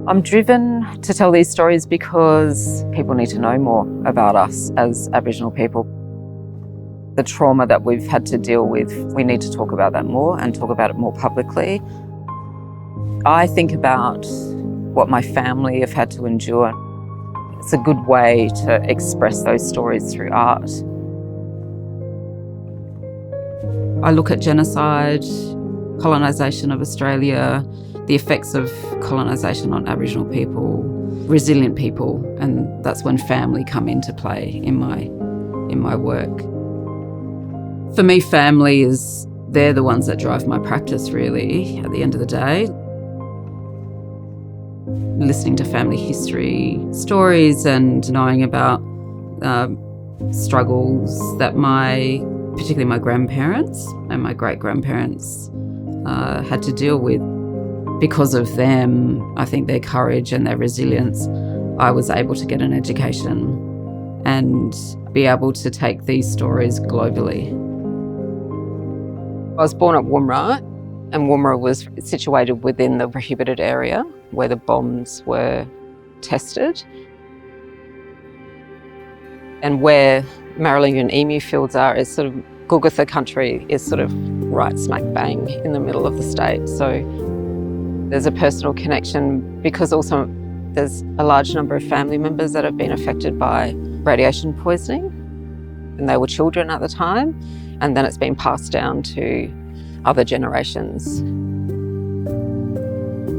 I'm driven to tell these stories because people need to know more about us as Aboriginal people. The trauma that we've had to deal with, we need to talk about that more and talk about it more publicly. I think about what my family have had to endure. It's a good way to express those stories through art. I look at genocide, colonisation of Australia, the effects of colonisation on Aboriginal people, resilient people, and that's when family come into play in my work. For me, family they're the ones that drive my practice really at the end of the day. Listening to family history stories and knowing about struggles that particularly my grandparents and my great-grandparents had to deal with. Because of them, I think their courage and their resilience, I was able to get an education and be able to take these stories globally. I was born at Woomera, and Woomera was situated within the prohibited area where the bombs were tested. And where Marylebone and Emu fields are is sort of Kokatha country is sort of right smack bang in the middle of the state. So there's a personal connection because also there's a large number of family members that have been affected by radiation poisoning, and they were children at the time, and then it's been passed down to other generations.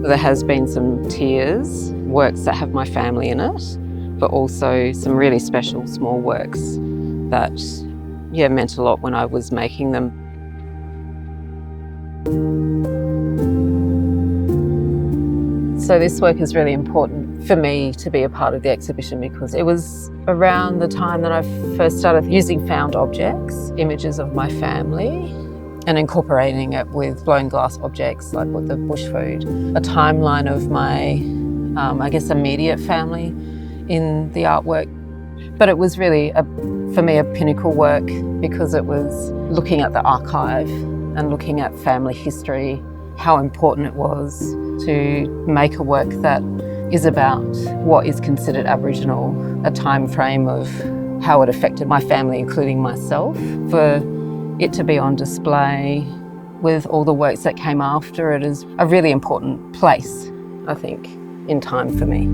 There has been some tears, works that have my family in it, but also some really special small works that meant a lot when I was making them. So this work is really important for me to be a part of the exhibition because it was around the time that I first started using found objects, images of my family, and incorporating it with blown glass objects like the bush food, a timeline of my, immediate family in the artwork. But it was really, for me, a pinnacle work because it was looking at the archive and looking at family history, how important it was to make a work that is about what is considered Aboriginal, a time frame of how it affected my family, including myself, for it to be on display with all the works that came after it is a really important place, I think, in time for me.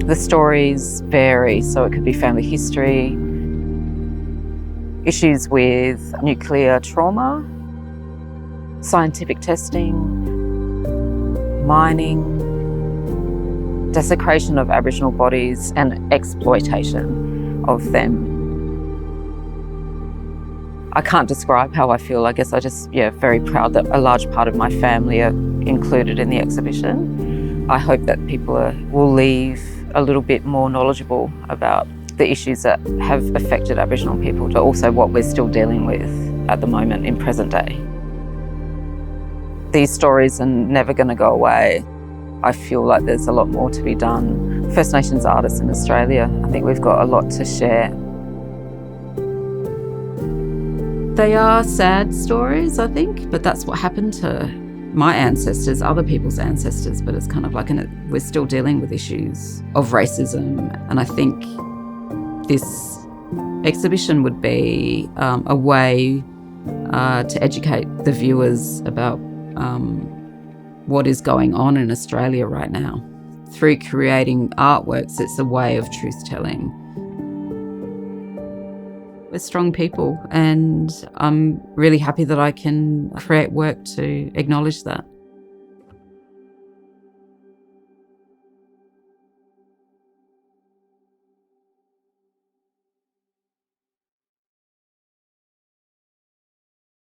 The stories vary, so it could be family history, issues with nuclear trauma, scientific testing, mining, desecration of Aboriginal bodies and exploitation of them. I can't describe how I feel. I guess I just, very proud that a large part of my family are included in the exhibition. I hope that people will leave a little bit more knowledgeable about the issues that have affected Aboriginal people, but also what we're still dealing with at the moment in present day. These stories are never going to go away. I feel like there's a lot more to be done. First Nations artists in Australia, I think we've got a lot to share. They are sad stories, I think, but that's what happened to my ancestors, other people's ancestors, but it's kind of like we're still dealing with issues of racism. And I think this exhibition would be a way to educate the viewers about what is going on in Australia right now. Through creating artworks, it's a way of truth-telling. We're strong people, and I'm really happy that I can create work to acknowledge that.